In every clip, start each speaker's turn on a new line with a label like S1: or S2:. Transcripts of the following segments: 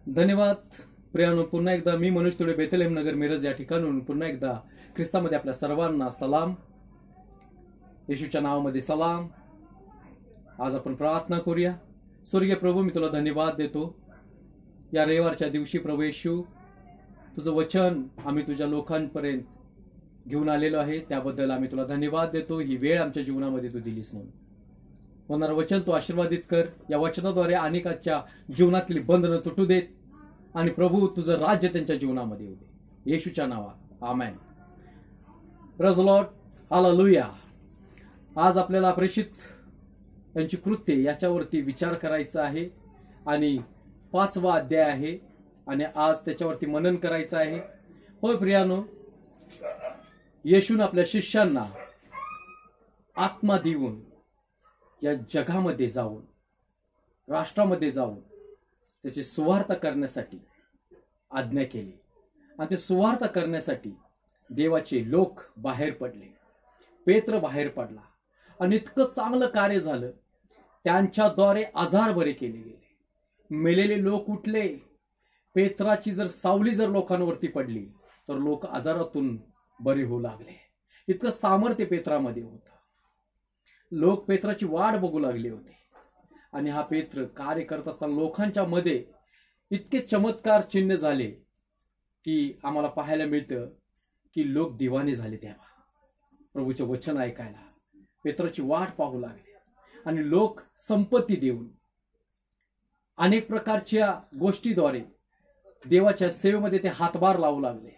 S1: धन्यवाद प्रियानो. पुन्हा एकदा मी मनोज तोडे, बेथलेहेम नगर, मिरज या ठिकाणून पुन्हा एकदा ख्रिस्तामध्ये आपल्या सर्वांना सलाम. येशूच्या नावामध्ये सलाम. आज आपण प्रार्थना करूया. स्वर्गीय प्रभू, मी तुला धन्यवाद देतो या रविवारच्या दिवशी. प्रभू येशू, तुझं वचन आम्ही तुझ्या लोकांपर्यंत घेऊन आलेलो आहे, त्याबद्दल आम्ही तुला धन्यवाद देतो. ही वेळ आमच्या जीवनामध्ये तू दिलीस म्हणून. होणारं वचन तू आशीर्वादित कर. या वचनाद्वारे अनेकांच्या जीवनातली बंधनं तुटू देत आणि प्रभू तुझं राज्य त्यांच्या जीवनामध्ये येऊ दे. येशूच्या नावात amen. Praise the Lord. Hallelujah. आज आपल्याला प्रेषित यांची कृत्ये याच्यावरती विचार करायचा आहे आणि 5वा अध्याय आहे आणि आज त्याच्यावरती मनन करायचं आहे. होय प्रियानो, येशूने आपल्या शिष्यांना आत्मा देऊन या जगामध्ये जाऊन, राष्ट्रामध्ये जाऊन त्याची सुवार्थ करण्यासाठी आज्ञा केली आणि ते सुवार्थ करण्यासाठी देवाचे लोक बाहेर पडले. पेत्र बाहेर पडला आणि इतकं चांगलं कार्य झालं. त्यांच्याद्वारे आजार बरे केले गेले, मेलेले लोक उठले. पेत्राची जर सावली जर लोकांवरती पडली तर लोक आजारातून बरे होऊ लागले. इतकं सामर्थ्य पेत्रामध्ये होतं. लोक पेत्राची वाट बघू लागले होते आणि हा पेत्र कार्य करत असताना लोकांच्या मध्ये इतके चमत्कार चिन्ह झाले की आम्हाला पाहायला मिळतं की लोक दिवाने झाले. तेव्हा प्रभूचे वचन ऐकायला पेत्राची वाट पाहू लागले आणि लोक संपत्ती देऊन अनेक प्रकारच्या गोष्टीद्वारे देवाच्या सेवेमध्ये ते हातभार लावू लागले.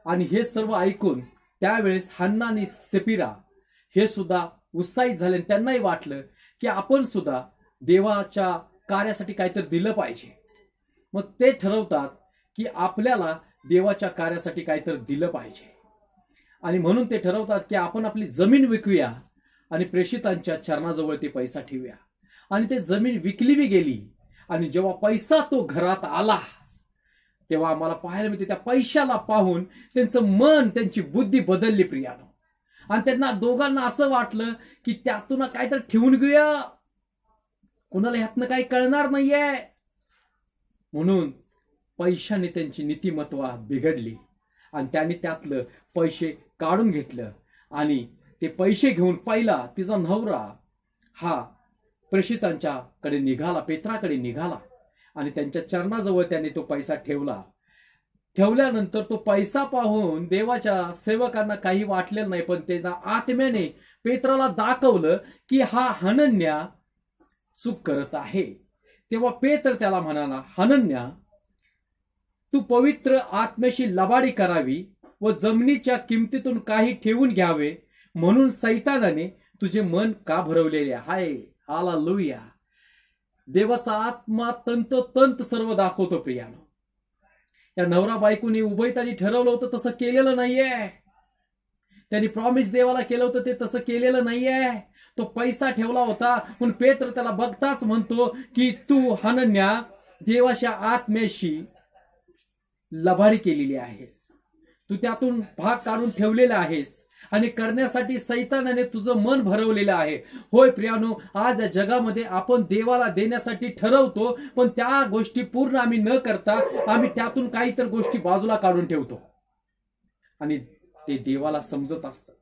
S1: आणि हे सर्व ऐकून त्यावेळेस हन्ना आणि सफीरा हे सुद्धा उत्साहित झाले. त्यांनाही वाटलं की आपण सुद्धा देवाच्या कार्यासाठी काहीतरी दिलं पाहिजे. मग ते ठरवतात की आपल्याला देवाच्या कार्यासाठी काहीतरी दिलं पाहिजे आणि म्हणून ते ठरवतात की आपण आपली जमीन विकूया आणि प्रेषितांच्या चरणाजवळ ते पैसा ठेवूया. आणि ते जमीन विकली बी गेली आणि जेव्हा पैसा तो घरात आला तेव्हा आम्हाला पाहायला मिळते त्या पैशाला पाहून त्यांचं मन, त्यांची बुद्धी बदलली प्रियानो. आणि त्यांना दोघांना असं वाटलं की त्यातून काहीतरी ठेवून घेऊया, कुणाला ह्यातनं काही कळणार नाहीये. म्हणून पैशाने त्यांची नीतिमत्व बिघडली आणि त्यांनी त्यातलं पैसे काढून घेतलं आणि ते पैसे घेऊन पहिला तिचा नवरा हा प्रेषितांच्याकडे निघाला, पेत्राकडे निघाला आणि त्यांच्या चरणाजवळ त्यांनी तो पैसा ठेवला. ठेवल्यानंतर तो पैसा पाहून देवाच्या सेवकांना काही वाटलेलं नाही, पण त्यांना आत्म्याने पेत्राला दाखवलं की हा हनन्या चूक करत आहे. तेव्हा पेत्र त्याला म्हणाला, हनन्या, तू पवित्र आत्म्याशी लबाडी करावी व जमिनीच्या किमतीतून काही ठेवून घ्यावे म्हणून सैतानाने तुझे मन का भरवलेले आहे. हालेलुया. देवाचा आत्मा तंतोतंत सर्व दाखवतो प्रियानो. या नवरा बायकोनी उभयतानी ठरवलं होतं तसं केलेलं नाहीये. त्यांनी प्रॉमिस देवाला केलं होतं ते तसं केलेलं नाहीये. तो पैसा ठेवला होता पण पेत्र त्याला बघताच म्हणतो की तू हनन्या देवाच्या आत्म्याशी लबाडी केलेली आहेस, तू त्यातून भाग काढून ठेवलेला आहेस आणि करण्यासाठी सैतानाने तुझं मन भरवलेलं आहे. होय प्रियानो, आज या जगामध्ये आपण देवाला देण्यासाठी ठरवतो पण त्या गोष्टी पूर्ण आम्ही न करता आम्ही त्यातून काहीतरी गोष्टी बाजूला काढून ठेवतो आणि ते देवाला समजत असतं,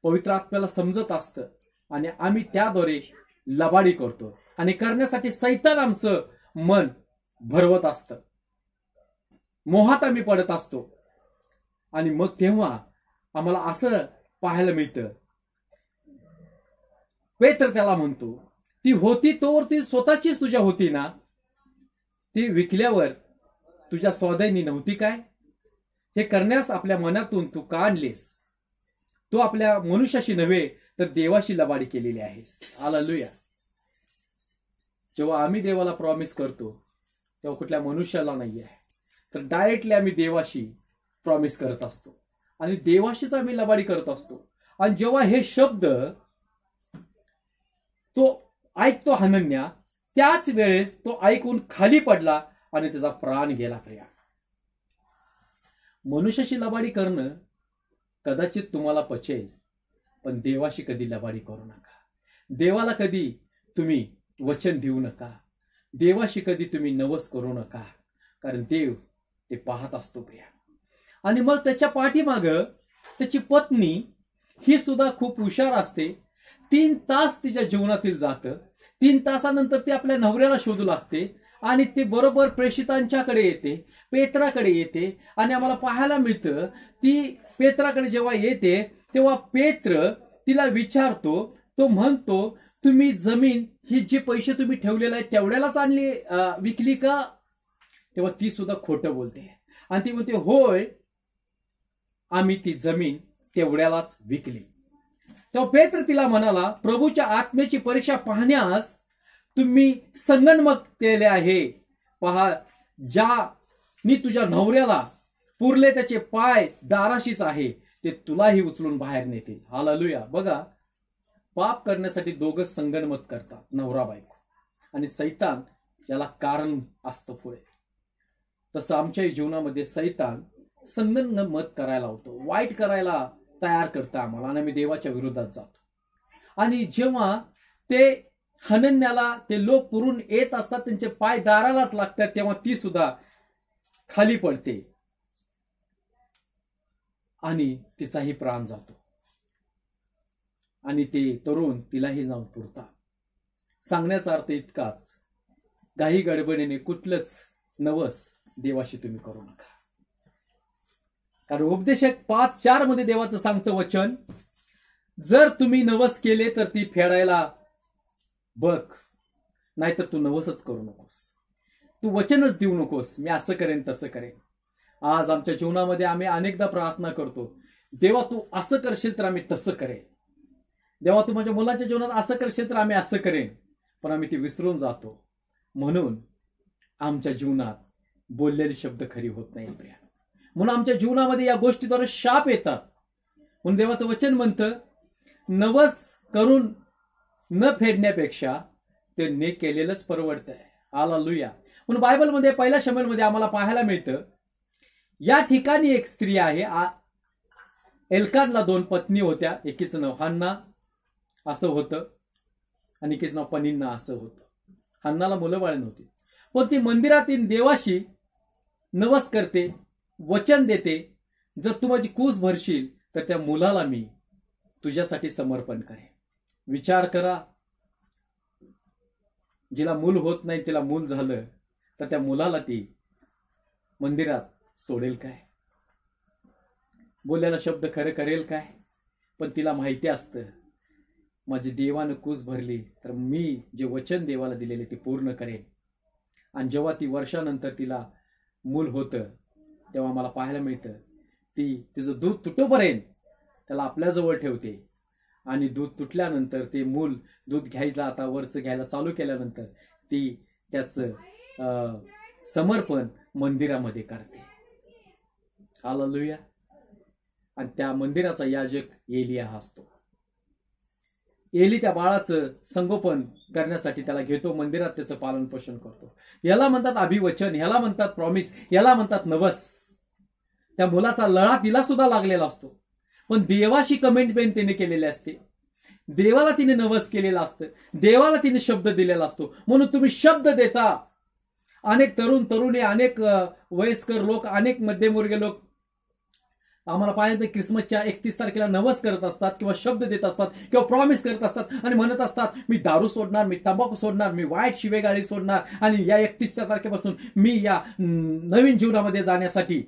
S1: पवित्र आत्म्याला समजत असतं आणि आम्ही त्याद्वारे लबाडी करतो आणि करण्यासाठी सैतान आमचं मन भरवत असतं. मोहात आम्ही पडत असतो आणि मग तेव्हा आम्हाला असं पाहायला मिळतं. पेत्र त्याला म्हणतो, ती होती तोवर ती स्वतःचीच तुझ्या होती ना, ती विकल्यावर तुझ्या स्वाधीनी नव्हती काय? हे करण्यास आपल्या मनातून तू का आणलेस? तू आपल्या मनुष्याशी नव्हे तर देवाशी लबाडी केलेली आहेस. हालेलुया. जेव्हा आम्ही देवाला प्रॉमिस करतो तेव्हा कुठल्या मनुष्याला नाहीये तर डायरेक्टली आम्ही देवाशी प्रॉमिस करत असतो आणि देवाशीच आम्ही लबाडी करत असतो. आणि जेव्हा हे शब्द तो ऐकतो हनन्या, त्याच वेळेस तो ऐकून खाली पडला आणि त्याचा प्राण गेला. प्रिया, मनुष्याशी लबाडी करणं कदाचित तुम्हाला पचेल पण देवाशी कधी लबाडी करू नका. देवाला कधी तुम्ही वचन देऊ नका. देवाशी कधी तुम्ही नवस करू नका. कारण देव ते पाहत असतो प्रिया. आणि मग त्याच्या पाठीमाग त्याची पत्नी ही सुद्धा खूप हुशार असते. 3 तास तिच्या जीवनातील जातं. 3 तासानंतर ती आपल्या नवऱ्याला शोधू लागते आणि ती बरोबर प्रेषितांच्याकडे येते, पेत्राकडे येते. आणि आम्हाला पाहायला मिळतं ती पेत्राकडे जेव्हा येते तेव्हा पेत्र तिला विचारतो, तो म्हणतो, तुम्ही जमीन ही जी पैसे तुम्ही ठेवलेले आहेत तेवढ्यालाच आणली विकली का? तेव्हा ती सुद्धा खोटं बोलते आणि ती म्हणते, होय, आम्ही ती जमीन तेवढ्यालाच विकली. तेव्हा पेत्र तिला म्हणाला, प्रभूच्या आत्म्याची परीक्षा पाहण्यास तुम्ही संगनमत केले आहे. पहा, ज्यानी तुझ्या नवऱ्याला पुरले त्याचे पाय दाराशीच आहे, ते तुलाही उचलून बाहेर नेतील. हालेलुया. बघा, पाप करण्यासाठी दोघं संगनमत करतात, नवरा बायको, आणि सैतान याला कारण असतं पुढे. तसं आमच्याही जीवनामध्ये सैतान संगनमत करायला होतो, वाईट करायला तयार करतं आम्हाला आणि आम्ही देवाच्या विरोधात जातो. आणि जेव्हा ते हनन्याला ते लोक पुरून येत असतात, त्यांचे पाय दारालाच लागतात, तेव्हा ती सुद्धा खाली पडते आणि तिचाही प्राण जातो. आणि ते तरुण तिलाही जाऊन पुरतात. सांगण्याचा अर्थ इतकाच, काही गडबडीने कुठलंच नवस देवाशी तुम्ही करू नका. कारण उपदेशक 5:4 मध्ये देवाचं सांगतं वचन, जर तुम्ही नवस केले तर ती फेडायला बघ, नाहीतर तू नवसच करू नकोस, तू वचनच देऊ नकोस, मी असं करेन तसं करेन. आज आमच्या जीवनामध्ये आम्ही अनेकदा प्रार्थना करतो, देवा तू असं करशील तर आम्ही तसं करेन, देवा तू माझ्या मुलाच्या जीवनात असं करशील तर आम्ही असं करेन, पण आम्ही ते विसरून जातो. म्हणून आमच्या जीवनात बोललेले शब्द खरी होत नाही प्रिया. म्हणून आमच्या जीवनामध्ये या गोष्टीद्वारे शाप येतात. म्हणून देवाचं वचन म्हणतं, नवस करून न फेडण्यापेक्षा ते ने केलेलंच परवडतंय. हालेलुया. म्हणून बायबलमध्ये 1 शमूएलमध्ये आम्हाला पाहायला मिळतं, या ठिकाणी एक स्त्री आहे. एल्कानला 2 पत्नी होत्या, एकीचं नाव हन्ना असं होतं आणि एकीचं नाव पनिन्ना असं होतं. हन्नाला मुलं बाळ नव्हती, पण ती मंदिरातील देवाशी नवस करते, वचन देते, जर तू माझी कूस भरशील तर त्या मुलाला मी तुझ्यासाठी समर्पण करेन. विचार करा, जिला मूल होत नाही तिला मूल झालं तर त्या मुलाला ती मंदिरात सोडेल काय? बोललेला शब्द खरं करेल काय? पण तिला माहिती असतं, माझी देवानं कूस भरली तर मी जे वचन देवाला दिलेले ते पूर्ण करेन. आणि जेव्हा ती वर्षानंतर तिला मूल होतं तेव्हा मला पाहायला मिळतं, ती तिचं दूध तुटोपर्यंत त्याला आपल्याजवळ ठेवते आणि दूध तुटल्यानंतर ते मूल दूध घ्यायला आता वरचं घ्यायला चालू केल्यानंतर ती त्याचं समर्पण मंदिरामध्ये करते. हालेलुया. आणि त्या मंदिराचा याजक एलिया हा असतो. एली त्या बाळाचं संगोपन करण्यासाठी त्याला घेतो, मंदिरात त्याचं पालन पोषण करतो. याला म्हणतात अभिवचन, याला म्हणतात प्रॉमिस, याला म्हणतात नवस. त्या मुलाचा लळा तिला सुद्धा लागलेला असतो, पण देवाशी कमेंटमेंट तिने केलेली असते, देवाला तिने नवस केलेला असतं, देवाला तिने शब्द दिलेला असतो. म्हणून तुम्ही शब्द देता. अनेक तरुणी, अनेक वयस्कर लोक, अनेक मध्यमवर्गीय लोक आम्हाला पाहिजे क्रिसमसच्या 31 तारखेला नवस करत असतात किंवा शब्द देत असतात किंवा प्रॉमिस करत असतात आणि म्हणत असतात, मी दारू सोडणार, मी तंबाखू सोडणार, मी वाईट शिवेगाळी सोडणार आणि या 31 तारखेपासून मी या नवीन जीवनामध्ये जाण्यासाठी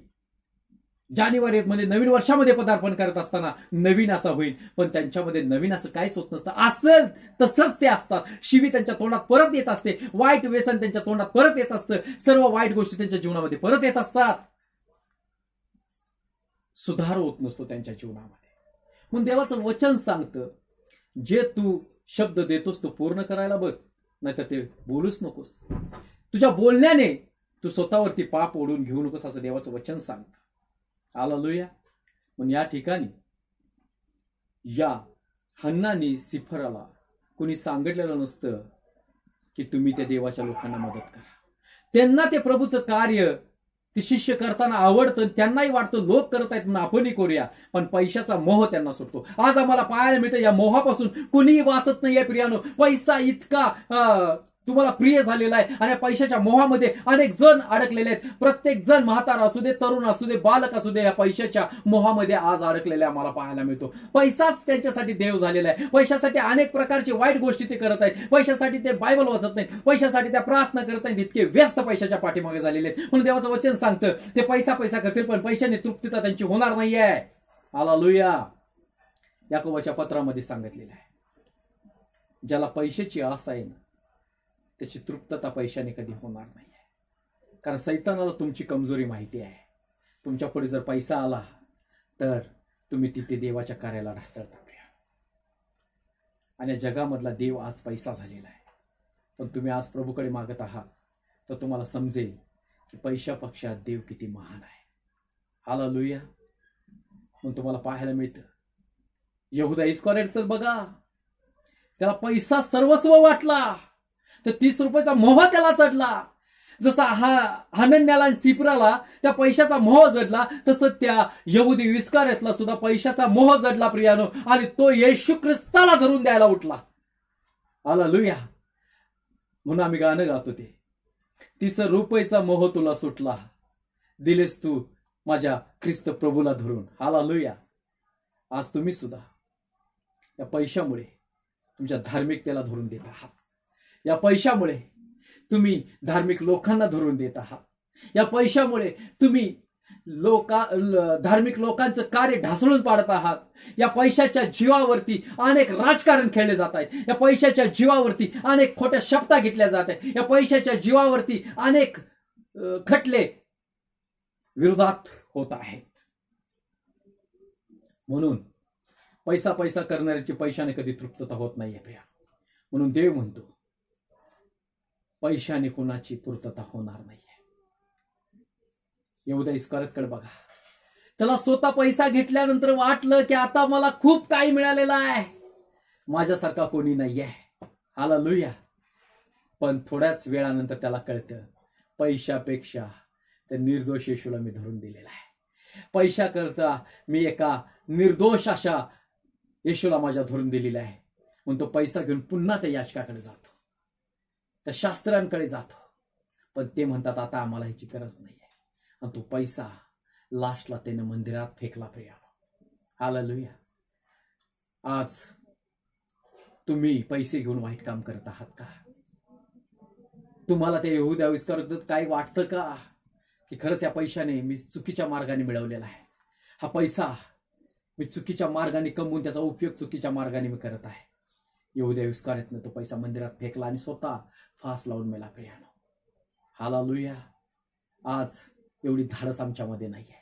S1: जानेवारीमध्ये नवीन वर्षामध्ये पदार्पण करत असताना नवीन असा होईल. पण त्यांच्यामध्ये नवीन असं काहीच होत नसतं. असं तसंच ते असतात. शिवी त्यांच्या तोंडात परत येत असते, वाईट व्यसन त्यांच्या तोंडात परत येत असतं, सर्व वाईट गोष्टी त्यांच्या जीवनामध्ये परत येत असतात. सुधार होत नसतो त्यांच्या जीवनामध्ये. म्हणून देवाचं वचन सांगतं, जे तू शब्द देतोस तो पूर्ण करायला बघ, नाहीतर ते बोलूच नकोस. तुझ्या बोलण्याने तू स्वतःवरती पाप ओढून घेऊ नकोस, असं देवाचं वचन सांगतं. हालेलुया. पण या ठिकाणी या हन्नानी सिफराला कोणी सांगितलेलं नसतं की तुम्ही त्या देवाच्या लोकांना मदत करा. त्यांना ते प्रभूचं कार्य ते शिष्य करताना आवडतं, त्यांनाही वाटतं लोक करत आहेत म्हणून आपणही करूया, पण पैशाचा मोह त्यांना सुटतो. आज आम्हाला पाहायला मिळतं या मोहापासून कुणीही वाचत नाहीये प्रियानो. पैसा इतका तुम्हाला प्रिय झालेला आहे आणि पैशाच्या मोहामध्ये अनेक जण अडकलेले आहेत. प्रत्येक जण म्हातारा असू दे, तरुण असू दे, बालक असू दे, या पैशाच्या मोहामध्ये आज अडकलेले आम्हाला पाहायला मिळतो. पैसाच त्यांच्यासाठी देव झालेला आहे. पैशासाठी अनेक प्रकारची वाईट गोष्टी ते करत आहेत. पैशासाठी ते बायबल वाचत नाहीत, पैशासाठी त्या प्रार्थना करत नाहीत. इतके व्यस्त पैशाच्या पाठीमागे झालेले आहेत. म्हणून देवाचं वचन सांगतं ते पैसा करतील पण पैशाने तृप्तीता त्यांची होणार नाहीये. हालेलुया. याकोबाच्या पत्रामध्ये सांगितलेलं आहे, ज्याला पैशाची आस आहे ना त्याची तृप्तता पैशाने कधी होणार नाही. कारण सैतानाला तुमची कमजोरी माहिती आहे. तुमच्या पुढे जर पैसा आला तर तुम्ही तिथे देवाच्या कार्याला ढासळता. आणि जगामधला देव आज पैसा झालेला आहे. पण तुम्ही आज प्रभूकडे मागत आहात तर तुम्हाला समजेल की पैशापेक्षा देव किती महान आहे. हालेलुया. म्हणून तुम्हाला पाहायला मिळतं यहूदा इस्करियोत तर बघा, त्याला पैसा सर्वस्व वाटला तर 30 रुपयाचा मोह त्याला चढला. जसा हनन्याला आणि सिप्राला त्या पैशाचा मोह जडला तसं त्या यहुदी इस्करियोतला सुद्धा पैशाचा मोह जडला प्रियानो. आणि तो येशू ख्रिस्ताला धरून द्यायला उठला. हालेलुया. म्हणून आम्ही गाणं गातो ते, 30 रुपयाचा मोह तुला सुटला, दिलेस तू माझ्या ख्रिस्त प्रभूला धरून. हालेलुया. आज तुम्ही सुद्धा या पैशामुळे तुमच्या धार्मिकतेला धरून देत आहात. या पैशामुळे तुम्ही धार्मिक लोकांना धरून देत आहात. या पैशामुळे तुम्ही धार्मिक लोकांचं कार्य ढासळून पाडत आहात. या पैशाच्या जीवावरती अनेक राजकारण खेळले जात आहेत. या पैशाच्या जीवावरती अनेक खोट्या शपथा घेतल्या जात आहेत. या पैशाच्या जीवावरती अनेक खटले विरोधात होत आहेत. म्हणून पैसा करणाऱ्याची पैशाने कधी तृप्तता होत नाहीये प्रिया. म्हणून देव म्हणतो पैशाने कोणाची पूर्तता होणार नाहीये. यहूदा इस्करियोतकडे बघा, त्याला स्वतः पैसा घेतल्यानंतर वाटलं की आता मला खूप काही मिळालेलं आहे, माझ्यासारखा कोणी नाहीये. हालेलुया. पण थोड्याच वेळानंतर त्याला कळतं पैशापेक्षा त्या निर्दोष येशूला मी धरून दिलेला आहे. पैशाकरता मी एका निर्दोष अशा येशूला माझ्या धरून दिलेला आहे. म्हणून तो पैसा घेऊन पुन्हा त्या याचकाकडे जातो, त्या शास्त्रांकडे जातो. पण ते म्हणतात आता आम्हाला ह्याची गरज नाहीये. आणि तो पैसा लास्टला त्याने मंदिरात फेकला प्रिया. हालेलुया. आज तुम्ही पैसे घेऊन वाईट काम करत आहात का? तुम्हाला त्या यहूदा इस्करियोत काय वाटतं का की खरंच या पैशाने मी चुकीच्या मार्गाने मिळवलेला आहे, हा पैसा मी चुकीच्या मार्गाने कमवून त्याचा उपयोग चुकीच्या मार्गाने मी करत आहे. यहूदा इस्करियोतने तो पैसा मंदिरात फेकला आणि स्वतः फास लावून मेला प्रियानो. हालेलुया. आज एवढी धाडस आमच्यामध्ये नाहीये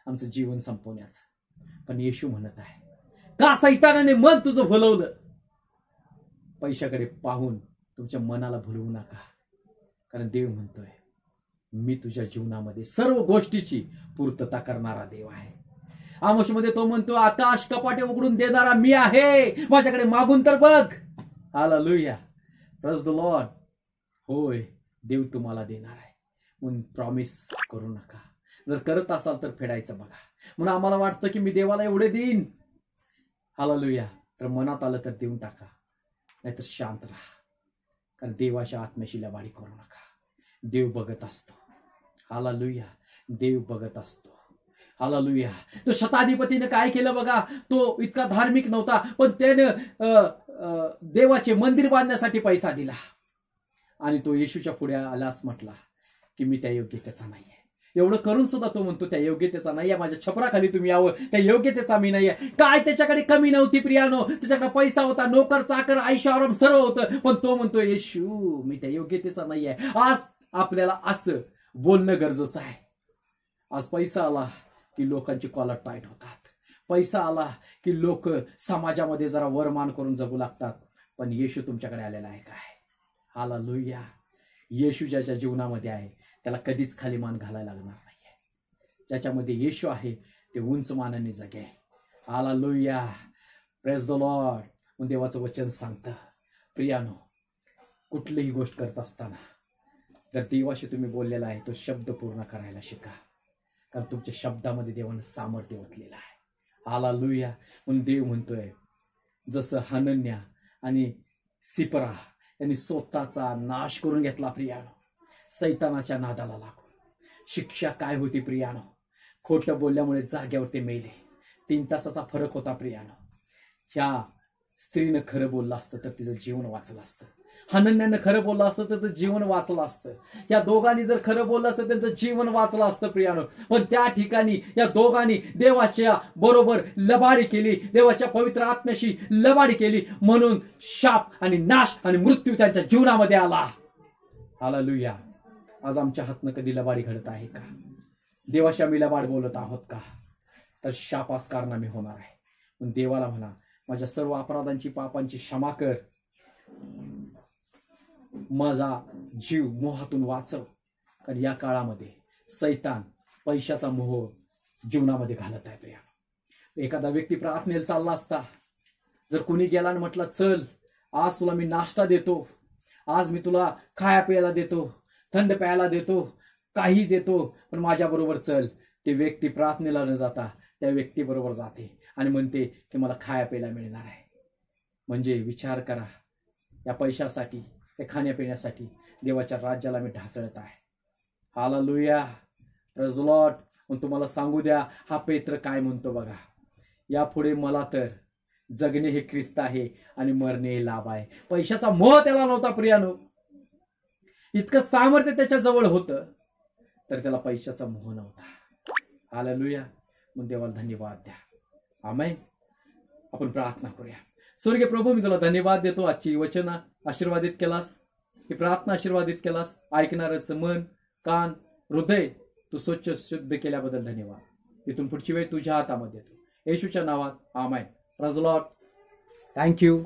S1: आमचं जीवन संपवण्याचं. पण येशू म्हणत आहे का सैतानाने मन तुझं भुलवलं. पैशाकडे पाहून तुमच्या मनाला भुलवू नका. कारण देव म्हणतोय मी तुझ्या जीवनामध्ये सर्व गोष्टीची पूर्तता करणारा देव आहे. आमोसमध्ये तो म्हणतो आकाश कपाटे उघडून देणारा मी आहे, माझ्याकडे मागून तर बघ. हालेलुया. Praise the Lord. होय, देव तुम्हाला देणार आहे. म्हणून प्रॉमिस करू नका. जर करत असाल तर फेडायचं बघा. म्हणून आम्हाला वाटतं की मी देवाला एवढे देईन. हालेलुया. तर मनात आलं तर देऊन टाका, नाहीतर शांत राहा. कारण देवाच्या आत्म्याशी लबाडी करू नका. देव बघत असतो. हालेलुया. देव बघत असतो. हालेलुया. तो शताधिपतीने काय केलं बघा, तो इतका धार्मिक नव्हता पण त्याने देवाचे मंदिर बांधण्यासाठी पैसा दिला. आणि तो येशूच्या पुढे आलाच म्हटला की मी त्या योग्यतेचा नाहीये. एवढं करून सुद्धा तो म्हणतो त्या योग्यतेचा नाहीये, माझ्या छपराखाली तुम्ही यावं, त्या योग्यतेचा मी नाहीये. काय त्याच्याकडे कमी नव्हती प्रियानो, त्याच्याकडे पैसा होता, नोकर चाकर आयुष्य आराम सर्व होतं. पण तो म्हणतो येशू मी त्या योग्यतेचा नाहीये. आज आपल्याला असं बोलणं गरजेचं आहे. आज पैसा आला की लोकांची कॉलर टाईट होतात. पैसा आला की लोक समाजामध्ये जरा वरमान करून जगू लागतात. पण येशू तुमच्याकडे आलेला आहे काय? हालेलुया. येशू ज्याच्या जीवनामध्ये आहे त्याला कधीच खाली मान घालायला लागणार नाहीये. ज्याच्यामध्ये येशू आहे ते उंच मानाने जगे. हालेलुया. Praise the Lord. म्हणून देवाचं वचन सांगतं प्रियानो, कुठलीही गोष्ट करत असताना जर देवाशी तुम्ही बोललेला आहे तो शब्द पूर्ण करायला शिका. कारण तुमच्या शब्दामध्ये देवानं सामर्थ्य ओतलेलं आहे. हालेलुया. म्हणून देव म्हणतोय जसं हनन्या आणि सिप्रा त्यांनी स्वतःचा नाश करून घेतला प्रियानो. सैतानाच्या नादाला लागून. शिक्षा काय होती प्रियानो? खोटं बोलल्यामुळे जाग्यावर ते मेले. 3 तासाचा फरक होता प्रियानो. ह्या स्त्रीनं खरं बोललं असतं तर तिचं जीवन वाचलं असतं. हनन्यानं खरं बोललं असतं तर त्याचं जीवन वाचलं असतं. या दोघांनी जर खरं बोललं असतं त्यांचं जीवन वाचलं असतं प्रियानो. पण त्या ठिकाणी या दोघांनी देवाच्या बरोबर लबाडी केली, देवाच्या पवित्र आत्म्याशी लबाडी केली, म्हणून शाप आणि नाश आणि मृत्यू त्यांच्या जीवनामध्ये आला. हालेलुया. आज आमच्या हातनं कधी लबाडी घडत आहे का? देवाशी आम्ही लबाड बोलत आहोत का? तर शापास कारणामे होणार आहे. पण देवाला म्हणा, माझ्या सर्व अपराधांची पापांची क्षमा कर, माझा जीव मोहातून वाचव. कारण या काळामध्ये सैतान पैशाचा मोह जीवनामध्ये घालत आहे प्रिया. एखादा व्यक्ती प्रार्थनेला चालला असता, जर कोणी गेला आणि म्हटलं चल आज तुला मी नाश्ता देतो, आज मी तुला खाया प्यायला देतो, थंड प्यायला देतो, काही देतो, पण माझ्या बरोबर चल. ते व्यक्ती प्रार्थनेला न जाता त्या व्यक्ती बरोबर जाते आणि म्हणते की मला खाया प्यायला मिळणार आहे. म्हणजे विचार करा, या पैशासाठी, त्या खाण्यापिण्यासाठी देवाच्या राज्याला मी ढासळत आहे. हालेलुया. Praise the Lord. पण तुम्हाला सांगू द्या, हा पेत्र काय म्हणतो बघा, यापुढे मला तर जगणे हे ख्रिस्त आहे आणि मरणे हे लाभ आहे. पैशाचा मोह त्याला नव्हता प्रियानो. इतकं सामर्थ्य त्याच्या जवळ होतं तर त्याला पैशाचा मोह नव्हता. हालेलुया. मग देवाला धन्यवाद द्या. आमेन. आपण प्रार्थना करूया. स्वर्गीय प्रभू, मी तुला धन्यवाद देतो. आजची वचन आशीर्वादित केलास, ही प्रार्थना आशीर्वादित केलास. ऐकणाऱ्याचं मन, कान, हृदय तू स्वच्छ शुद्ध केल्याबद्दल धन्यवाद. इथून पुढची वेळ तुझ्या हातामध्ये येतो. येशूच्या नावात amen. Praise the Lord. Thank you.